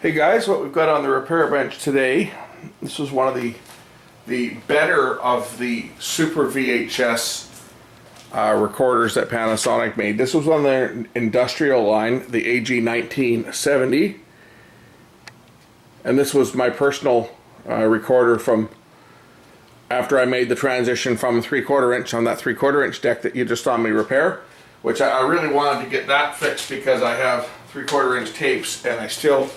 Hey guys, what we've got on the repair bench today, this was one of the better of the Super VHS recorders that Panasonic made. This was on their industrial line, the AG1970, and this was my personal recorder from after I made the transition from 3/4 inch on that 3/4 inch deck that you just saw me repair, which I really wanted to get that fixed because I have 3/4 inch tapes and I still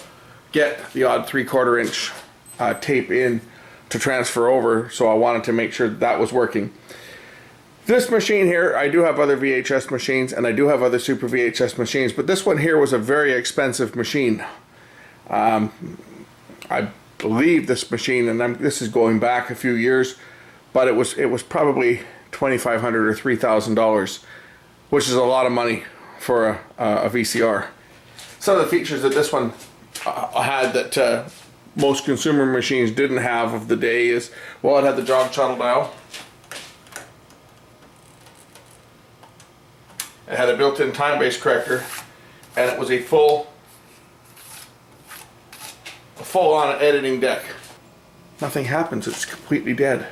get the odd 3/4 inch tape in to transfer over, so I wanted to make sure that was working. This machine here, I do have other VHS machines and I do have other Super VHS machines, but this one here was a very expensive machine. I believe this machine, and this is going back a few years, but it was probably $2,500 or $3,000, which is a lot of money for a VCR. Some of the features that this one had that most consumer machines didn't have of the day is, well, it had the jog shuttle dial. It had a built-in time-based corrector, and it was a full-on editing deck. Nothing happens, it's completely dead.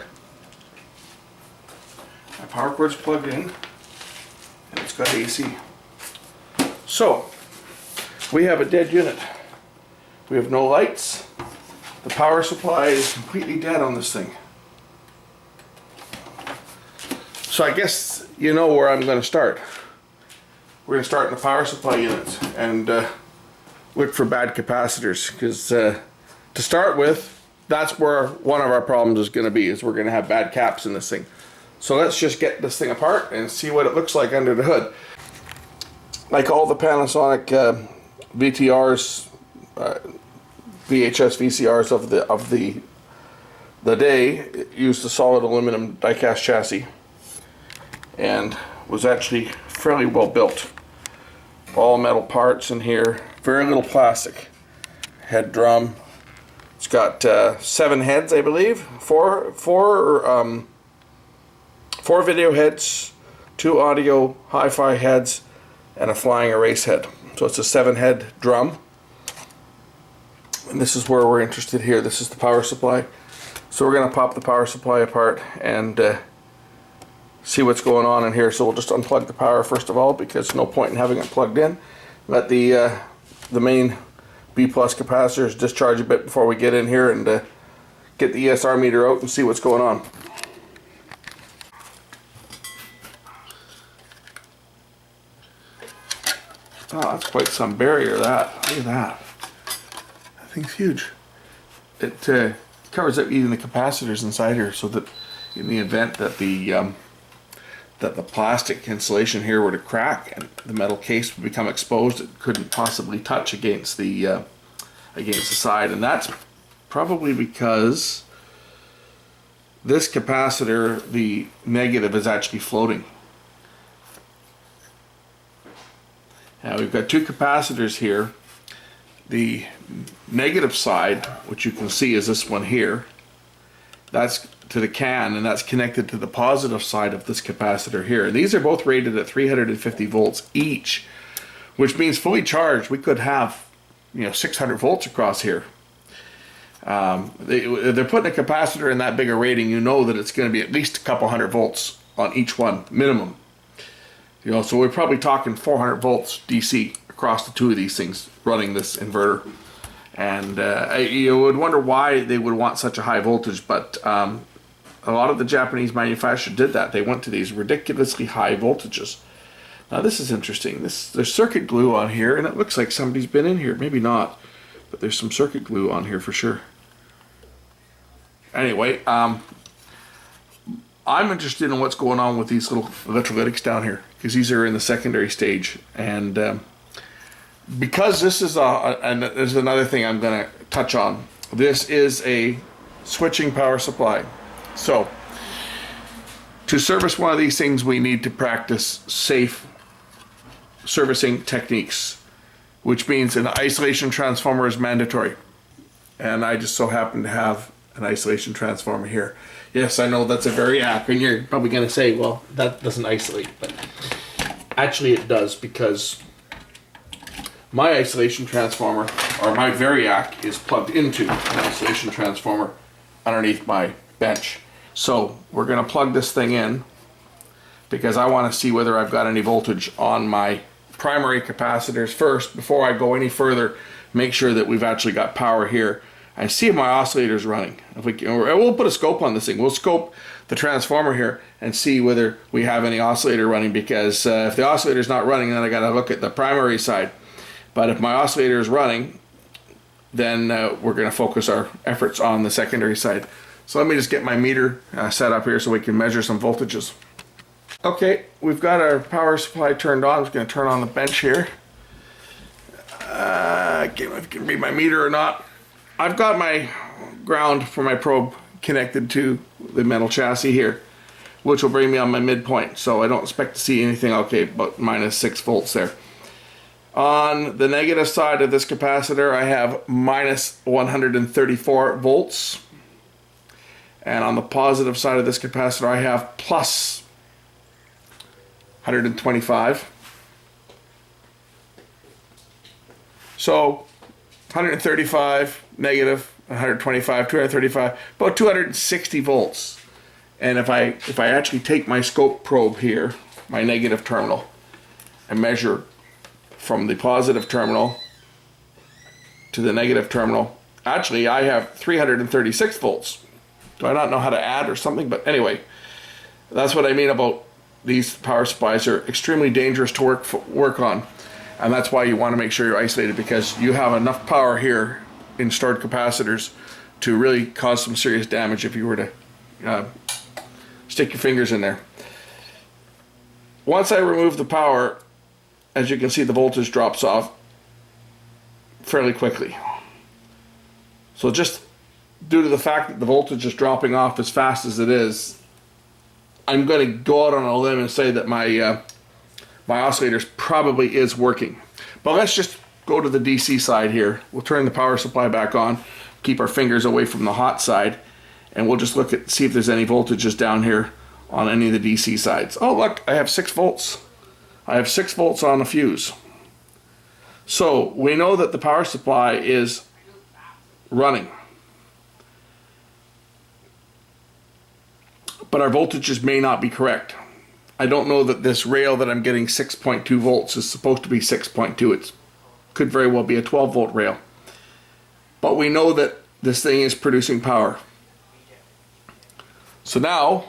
My power cord's plugged in, and it's got AC. So, we have a dead unit. We have no lights. The power supply is completely dead on this thing. So I guess you know where I'm going to start. We're going to start in the power supply units and look for bad capacitors, because to start with, that's where one of our problems is going to be, is we're going to have bad caps in this thing. So let's just get this thing apart and see what it looks like under the hood. Like all the Panasonic VTRs, VHS VCRs of the day, it used a solid aluminum die-cast chassis and was actually fairly well built. All metal parts in here, very little plastic. Head drum. It's got 7 heads, I believe. Four video heads, 2 audio hi-fi heads, and a flying erase head. So it's a 7-head drum. And this is where we're interested here. This is the power supply. So we're going to pop the power supply apart and see what's going on in here. So we'll just unplug the power first of all, because no point in having it plugged in. Let the main B+ capacitors discharge a bit before we get in here and get the ESR meter out and see what's going on. Oh, that's quite some barrier, that. Look at that. That thing's huge. It covers up even the capacitors inside here, so that in the event that the plastic insulation here were to crack and the metal case would become exposed, it couldn't possibly touch against the side. And that's probably because this capacitor, the negative, is actually floating. Now we've got 2 capacitors here. The negative side, which you can see is this one here, that's to the can, and that's connected to the positive side of this capacitor here. And these are both rated at 350 volts each, which means fully charged we could have 600 volts across here. They're putting a capacitor in that bigger rating, you know that it's going to be at least a couple hundred volts on each one minimum. So we're probably talking 400 volts DC across the 2 of these things running this inverter. And you would wonder why they would want such a high voltage, but a lot of the Japanese manufacturers did that. They went to these ridiculously high voltages. Now this is interesting. There's circuit glue on here, and it looks like somebody's been in here. Maybe not, but there's some circuit glue on here for sure. Anyway, I'm interested in what's going on with these little electrolytics down here, because these are in the secondary stage. And because this is and there's another thing I'm going to touch on. This is a switching power supply. So to service one of these things, we need to practice safe servicing techniques, which means an isolation transformer is mandatory. And I just so happen to have an isolation transformer here. Yes, I know that's a very acronym. You're probably going to say, well, that doesn't isolate, but actually it does, because my isolation transformer or my variac is plugged into an isolation transformer underneath my bench. So we're going to plug this thing in because I want to see whether I've got any voltage on my primary capacitors first before I go any further. Make sure that we've actually got power here and see if my oscillator's running. If we can, we'll put a scope on this thing. We'll scope the transformer here and see whether we have any oscillator running, because if the oscillator's not running, then I got to look at the primary side. But if my oscillator is running, then we're going to focus our efforts on the secondary side. So let me just get my meter set up here so we can measure some voltages. Okay, we've got our power supply turned on. I'm just going to turn on the bench here. If you can read my meter or not. I've got my ground for my probe connected to the metal chassis here, which will bring me on my midpoint. So I don't expect to see anything. Okay, but minus 6 volts there. On the negative side of this capacitor, I have minus 134 volts. And on the positive side of this capacitor, I have plus 125. So 135, negative 125, 235, about 260 volts. And if I actually take my scope probe here, my negative terminal, and measure from the positive terminal to the negative terminal, actually I have 336 volts. Do I not know how to add or something? But anyway, that's what I mean about these power supplies are extremely dangerous to work on. And that's why you want to make sure you're isolated, because you have enough power here in stored capacitors to really cause some serious damage if you were to stick your fingers in there. Once I remove the power, as you can see, the voltage drops off fairly quickly. So just due to the fact that the voltage is dropping off as fast as it is, I'm going to go out on a limb and say that my oscillator probably is working. But let's just go to the DC side here. We'll turn the power supply back on, keep our fingers away from the hot side, and we'll just look at see if there's any voltages down here on any of the DC sides. Oh look, I have 6 volts. I have 6 volts on a fuse. So we know that the power supply is running. But our voltages may not be correct. I don't know that this rail that I'm getting 6.2 volts is supposed to be 6.2. It could very well be a 12 volt rail. But we know that this thing is producing power. So now,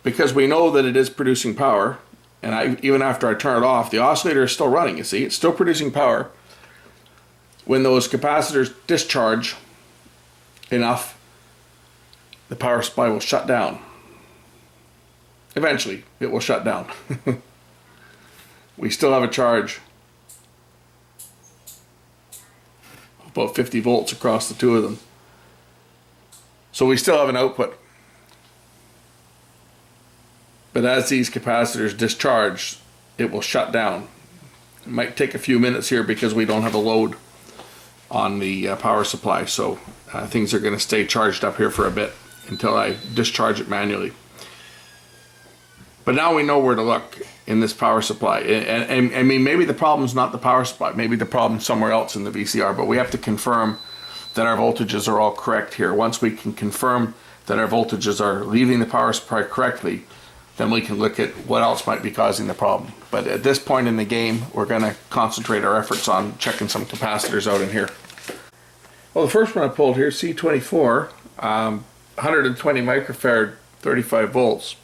because we know that it is producing power, and even after I turn it off, the oscillator is still running, you see, it's still producing power. When those capacitors discharge enough, the power supply will shut down. Eventually, it will shut down. We still have a charge of about 50 volts across the two of them. So we still have an output. But as these capacitors discharge, it will shut down. It might take a few minutes here because we don't have a load on the power supply. So things are going to stay charged up here for a bit until I discharge it manually. But now we know where to look in this power supply. And I mean, maybe the problem's not the power supply. Maybe the problem's somewhere else in the VCR. But we have to confirm that our voltages are all correct here. Once we can confirm that our voltages are leaving the power supply correctly, then we can look at what else might be causing the problem. But at this point in the game, we're going to concentrate our efforts on checking some capacitors out in here. Well, the first one I pulled here, C24, 120 microfarad, 35 volts.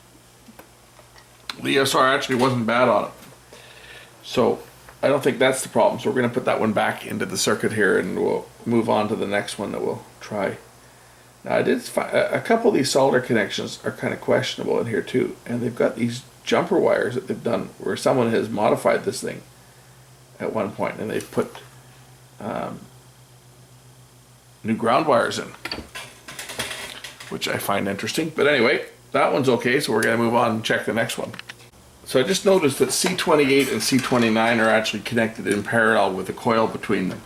The ESR actually wasn't bad on it. So I don't think that's the problem. So we're going to put that one back into the circuit here, and we'll move on to the next one that we'll try. Now I did find a couple of these solder connections are kind of questionable in here too. And they've got these jumper wires that they've done where someone has modified this thing at one point, and they've put new ground wires in, which I find interesting. But anyway, that one's okay, so we're going to move on and check the next one. So I just noticed that C28 and C29 are actually connected in parallel with a coil between them.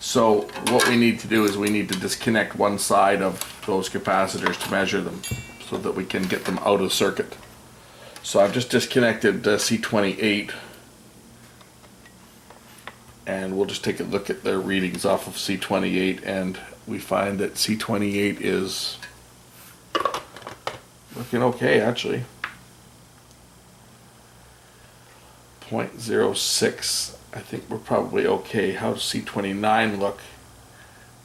So what we need to do is we need to disconnect one side of those capacitors to measure them so that we can get them out of circuit. So I've just disconnected C28. and we'll just take a look at their readings off of C28, and we find that C28 is looking okay actually. 0.06, I think we're probably okay. How does C29 look?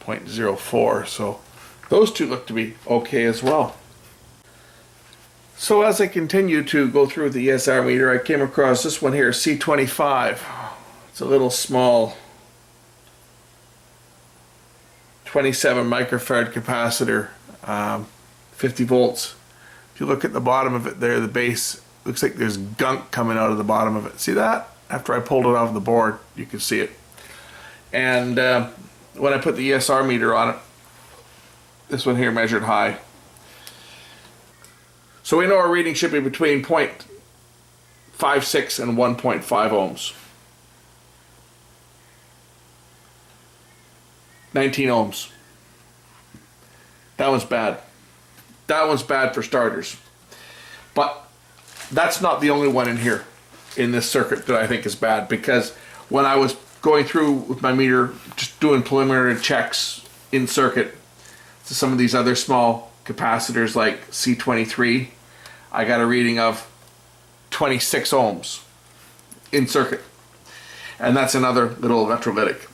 0.04, so those two look to be okay as well. So as I continue to go through the ESR meter, I came across this one here, C25. It's a little small 27 microfarad capacitor, 50 volts. If you look at the bottom of it there, the base, looks like there's gunk coming out of the bottom of it. See that? After I pulled it off the board, you can see it. And when I put the ESR meter on it, this one here measured high. So we know our reading should be between 0.56 and 1.5 ohms. 19 ohms. That one's bad. That one's bad for starters. But that's not the only one in here, in this circuit, that I think is bad, because when I was going through with my meter, just doing preliminary checks in circuit to some of these other small capacitors like C23, I got a reading of 26 ohms in circuit. And that's another little electrolytic.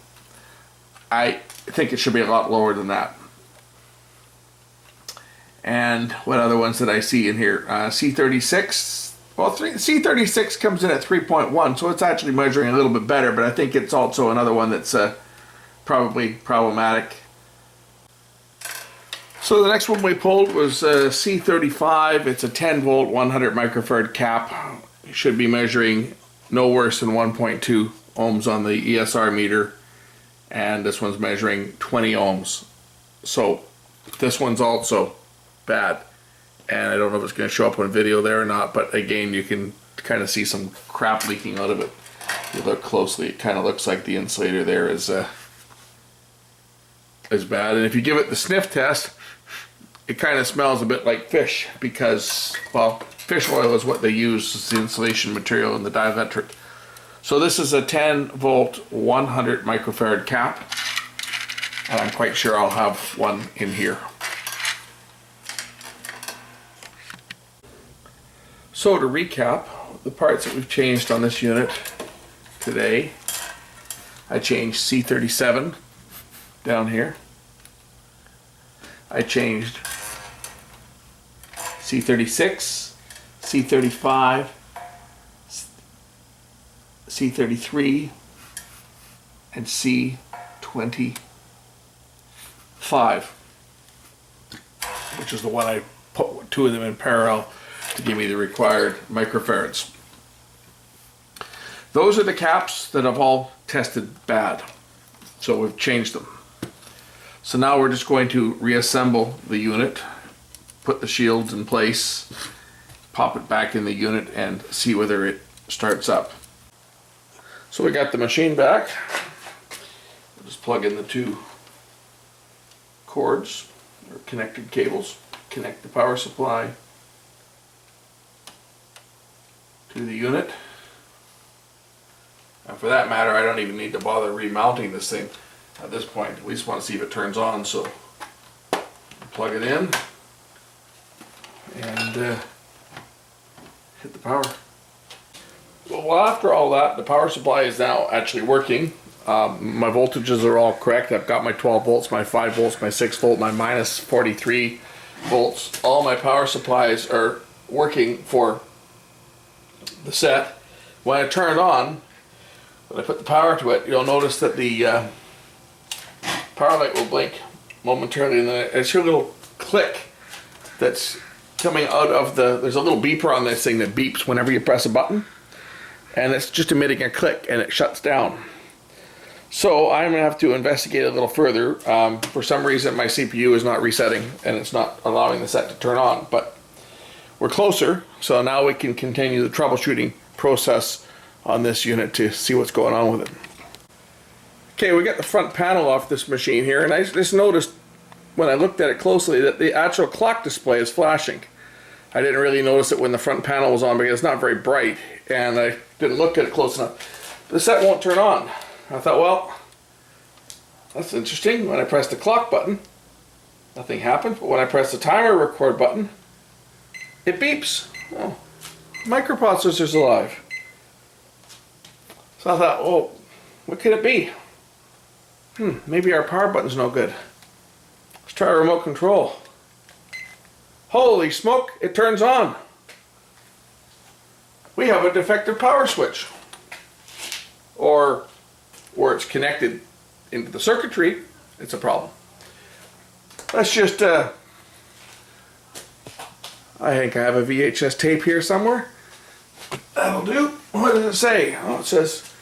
I think it should be a lot lower than that. And what other ones did I see in here? C36. Well, C36 comes in at 3.1, so it's actually measuring a little bit better, but I think it's also another one that's probably problematic. So the next one we pulled was C35. It's a 10 volt, 100 microfarad cap. It should be measuring no worse than 1.2 ohms on the ESR meter, and this one's measuring 20 ohms. So this one's also bad, and I don't know if it's going to show up on video there or not, but again, you can kind of see some crap leaking out of it. If you look closely, it kind of looks like the insulator there is bad. And if you give it the sniff test, it kind of smells a bit like fish, because, well, fish oil is what they use as the insulation material in the dielectric. So this is a 10 volt 100 microfarad cap, and I'm quite sure I'll have one in here. So to recap, the parts that we've changed on this unit today, I changed C37 down here. I changed C36, C35, C33, and C25, which is the one I put two of them in parallel to give me the required microfarads. Those are the caps that have all tested bad, so we've changed them. So now we're just going to reassemble the unit, put the shields in place, pop it back in the unit, and see whether it starts up. So we got the machine back. We'll just plug in the two cords or connected cables, connect the power supply to the unit. And for that matter, I don't even need to bother remounting this thing at this point. We just want to see if it turns on, so plug it in and hit the power. Well, after all that, the power supply is now actually working. My voltages are all correct. I've got my 12 volts, my 5 volts, my 6 volt, my minus 43 volts. All my power supplies are working for the set. When I turn it on, when I put the power to it, you'll notice that the power light will blink momentarily, and then it's a little click that's coming out of there's a little beeper on this thing that beeps whenever you press a button, and it's just emitting a click and it shuts down. So I'm going to have to investigate a little further. For some reason my CPU is not resetting and it's not allowing the set to turn on, but we're closer, so now we can continue the troubleshooting process on this unit to see what's going on with it. Okay, we got the front panel off this machine here, and I just noticed when I looked at it closely that the actual clock display is flashing. I didn't really notice it when the front panel was on because it's not very bright, and I didn't look at it close enough. The set won't turn on. I thought, well, that's interesting. When I press the clock button, nothing happened. But when I press the timer record button, it beeps. Oh, microprocessor's alive. So I thought, oh, what could it be? Maybe our power button's no good. Let's try a remote control. Holy smoke, it turns on. We have a defective power switch. Or where it's connected into the circuitry, it's a problem. Let's just, I think I have a VHS tape here somewhere. That'll do. What does it say? Oh, it says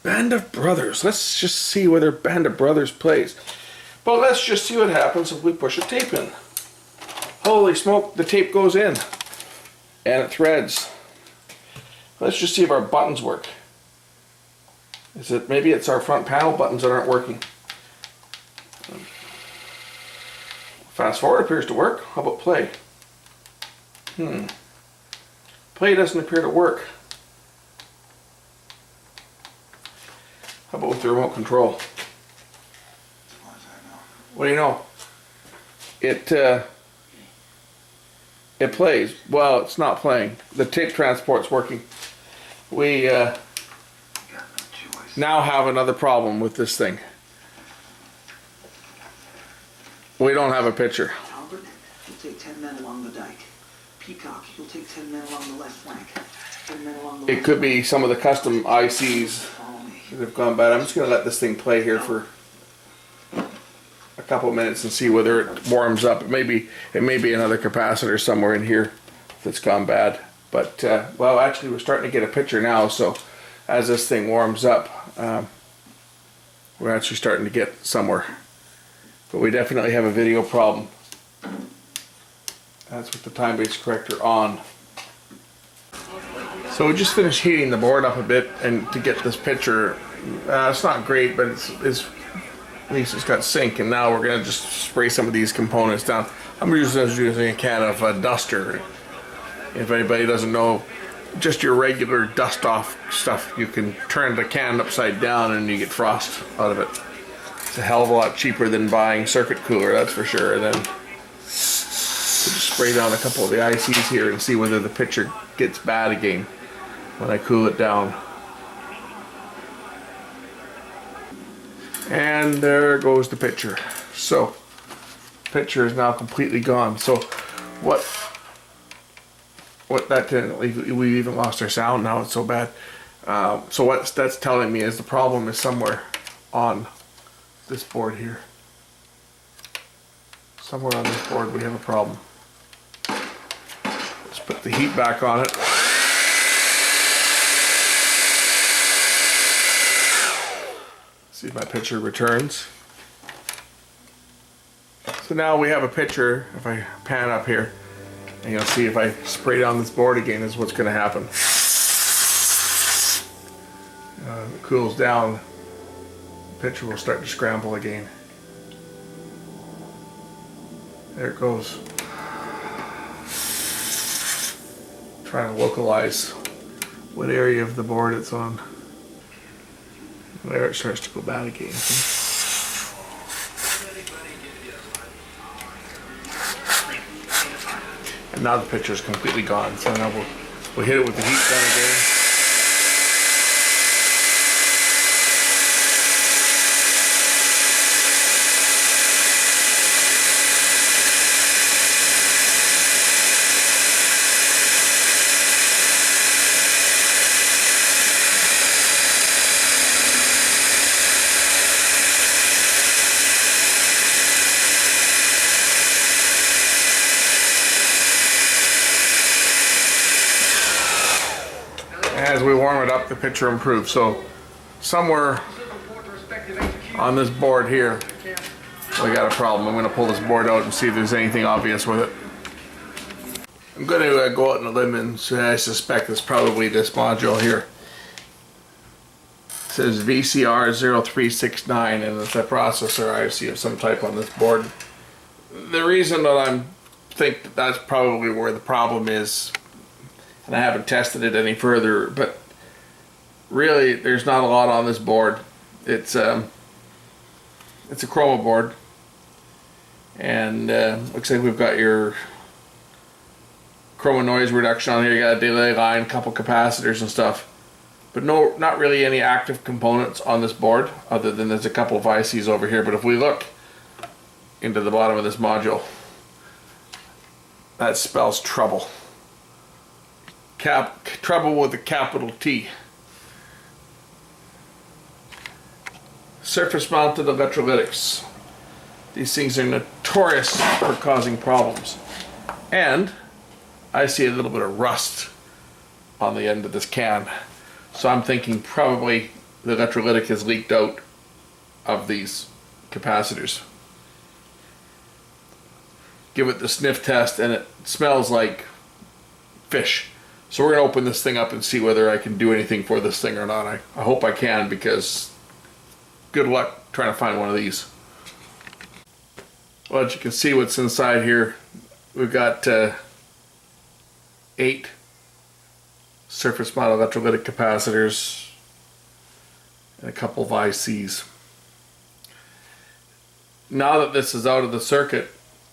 Band of Brothers. Let's just see whether Band of Brothers plays. But let's just see what happens if we push a tape in. Holy smoke, the tape goes in. And it threads. Let's just see if our buttons work. Maybe it's our front panel buttons that aren't working. Fast forward appears to work. How about play? Play doesn't appear to work. How about with the remote control? What do you know? It plays. Well, it's not playing. The tape transport's working. We now have another problem with this thing. We don't have a picture. Albert, you'll take 10 men along the dike. Peacock, you'll take 10 men along the left flank. 10 men along the It could be some of the custom ICs that have gone bad. I'm just going to let this thing play here for a couple of minutes and see whether it warms up. It may be another capacitor somewhere in here that's gone bad. But, well, actually we're starting to get a picture now, so as this thing warms up, we're actually starting to get somewhere. But we definitely have a video problem. That's with the time-based corrector on. So we just finished heating the board up a bit and to get this picture. It's not great, but it's at least it's got sync, and now we're going to just spray some of these components down. I'm using a can of duster. If anybody doesn't know, just your regular dust off stuff. You can turn the can upside down and you get frost out of it. It's a hell of a lot cheaper than buying circuit cooler, that's for sure. And then just spray down a couple of the ICs here and see whether the picture gets bad again when I cool it down. And there goes the picture. So, picture is now completely gone. So, what that didn't, we even lost our sound. Now it's so bad. So what that's telling me is the problem is somewhere on this board here. Somewhere on this board we have a problem. Let's put the heat back on it. See if my picture returns. So now we have a picture. If I pan up here, and you'll see if I spray down this board again is what's going to happen. It cools down, the picture will start to scramble again. There it goes. Trying to localize what area of the board it's on. There it starts to go bad again. And now the picture is completely gone. So now we'll hit it with the heat gun again. As we warm it up, the picture improves. So somewhere on this board here, we got a problem. I'm going to pull this board out and see if there's anything obvious with it. I'm going to go out on a limb and say I suspect it's probably this module here. It says VCR 0369 and it's a processor IC of some type on this board. The reason that I think that that's probably where the problem is, and I haven't tested it any further, but really there's not a lot on this board. It's a chroma board, and looks like we've got your chroma noise reduction on here. You got a delay line, a couple capacitors and stuff, but no, not really any active components on this board other than there's a couple of ICs over here. But if we look into the bottom of this module, that spells trouble. Trouble with a capital T. Surface mounted electrolytics. These things are notorious for causing problems. And I see a little bit of rust on the end of this can. So I'm thinking probably the electrolytic has leaked out of these capacitors. Give it the sniff test and it smells like fish. So we're going to open this thing up and see whether I can do anything for this thing or not. I hope I can, because good luck trying to find one of these. Well, as you can see what's inside here, we've got 8 surface mount electrolytic capacitors and a couple of ICs. Now that this is out of the circuit,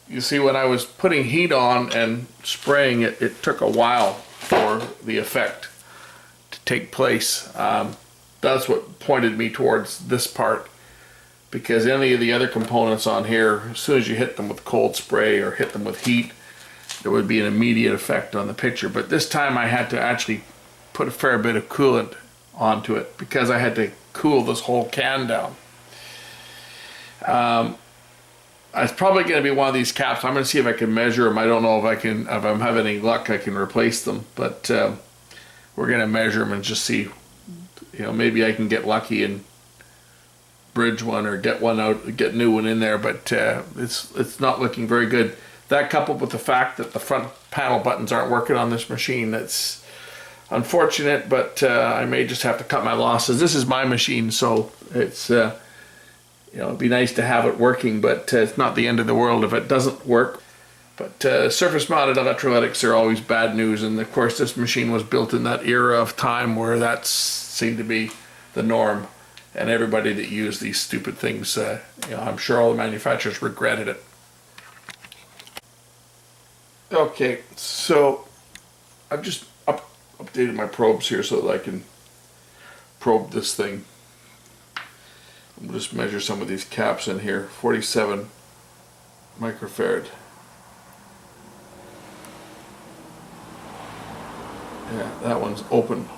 you see when I was putting heat on and spraying it, it took a while for the effect to take place. That's what pointed me towards this part, because any of the other components on here, as soon as you hit them with cold spray or hit them with heat, there would be an immediate effect on the picture. But this time I had to actually put a fair bit of coolant onto it because I had to cool this whole can down. It's probably going to be one of these caps. I'm going to see if I can measure them. I don't know if I can, if I'm having any luck, I can replace them. But we're going to measure them and just see. You know, maybe I can get lucky and bridge one or get one out, get a new one in there. But it's not looking very good. That coupled with the fact that the front panel buttons aren't working on this machine, that's unfortunate. But I may just have to cut my losses. This is my machine, so it's. You know, it'd be nice to have it working, but it's not the end of the world if it doesn't work. But surface-mounted electrolytics are always bad news, and of course this machine was built in that era of time where that seemed to be the norm, and everybody that used these stupid things, you know, I'm sure all the manufacturers regretted it. Okay, so I've just updated my probes here so that I can probe this thing. We'll just measure some of these caps in here. 47 microfarad. Yeah, that one's open.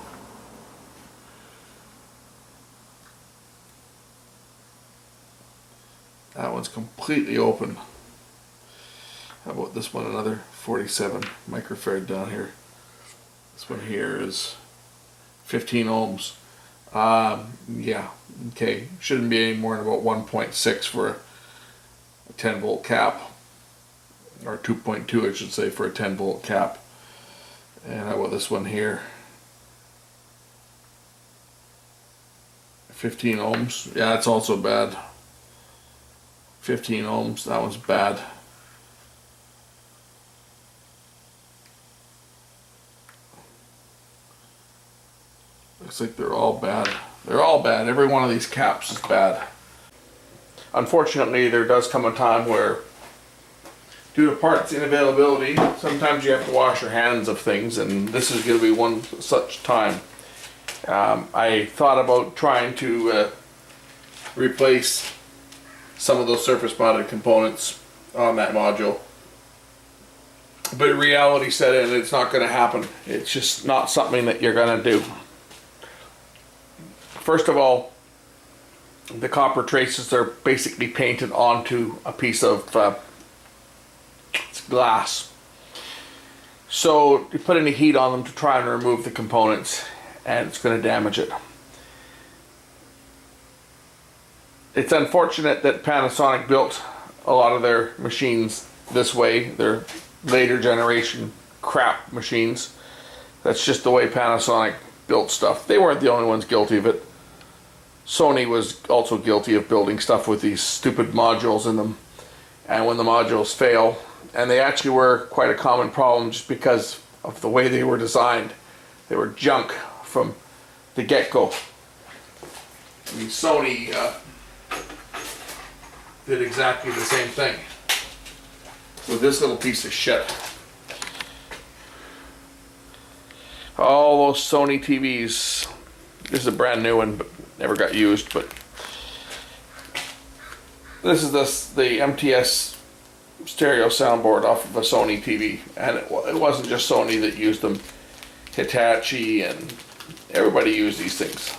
That one's completely open. How about this one? Another 47 microfarad down here. This one here is 15 ohms. Yeah, okay, shouldn't be any more than about 1.6 for a 10 volt cap, or 2.2 I should say for a 10 volt cap. And how about this one here? 15 ohms, yeah, that's also bad. 15 ohms, that one's bad. Looks like they're all bad. They're all bad. Every one of these caps is bad. Unfortunately, there does come a time where, due to parts inavailability, sometimes you have to wash your hands of things, and this is going to be one such time. I thought about trying to replace some of those surface mounted components on that module, but reality set in, it's not going to happen. It's just not something that you're going to do. First of all, the copper traces are basically painted onto a piece of glass. So you put any heat on them to try and remove the components, and it's going to damage it. It's unfortunate that Panasonic built a lot of their machines this way. They're later generation crap machines. That's just the way Panasonic built stuff. They weren't the only ones guilty of it. Sony was also guilty of building stuff with these stupid modules in them, and when the modules fail, and they actually were quite a common problem just because of the way they were designed. They were junk from the get-go. I mean, Sony did exactly the same thing with this little piece of shit. All those Sony TVs. This is a brand new one, but never got used. But this is the MTS stereo soundboard off of a Sony TV, and it wasn't just Sony that used them. Hitachi and everybody used these things.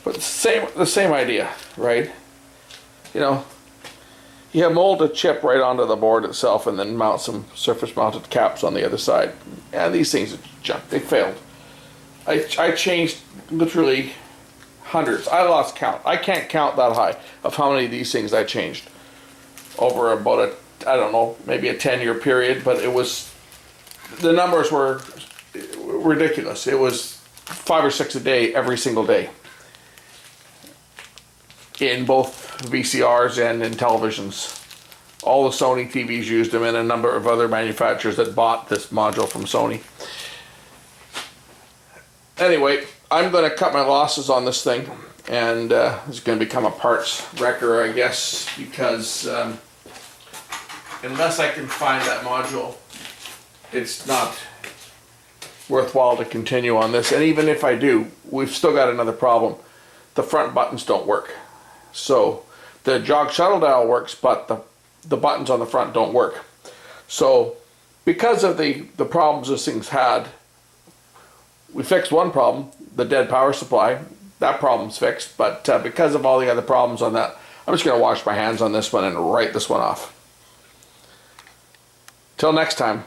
But the same idea, right? You know, you mold a chip right onto the board itself and then mount some surface mounted caps on the other side. And these things are junk. They failed. I changed literally hundreds. I lost count. I can't count that high of how many of these things I changed over about I don't know, maybe a 10-year period, but the numbers were ridiculous. It was 5 or 6 a day, every single day, in both VCRs and in televisions. All the Sony TVs used them, and a number of other manufacturers that bought this module from Sony. Anyway, I'm going to cut my losses on this thing, and it's going to become a parts wrecker, I guess, because unless I can find that module, it's not worthwhile to continue on this. And even if I do, we've still got another problem. The front buttons don't work. So the jog shuttle dial works, but the buttons on the front don't work. So because of the problems this thing's had, we fixed one problem, the dead power supply. That problem's fixed, but because of all the other problems on that, I'm just going to wash my hands on this one and write this one off. Till next time.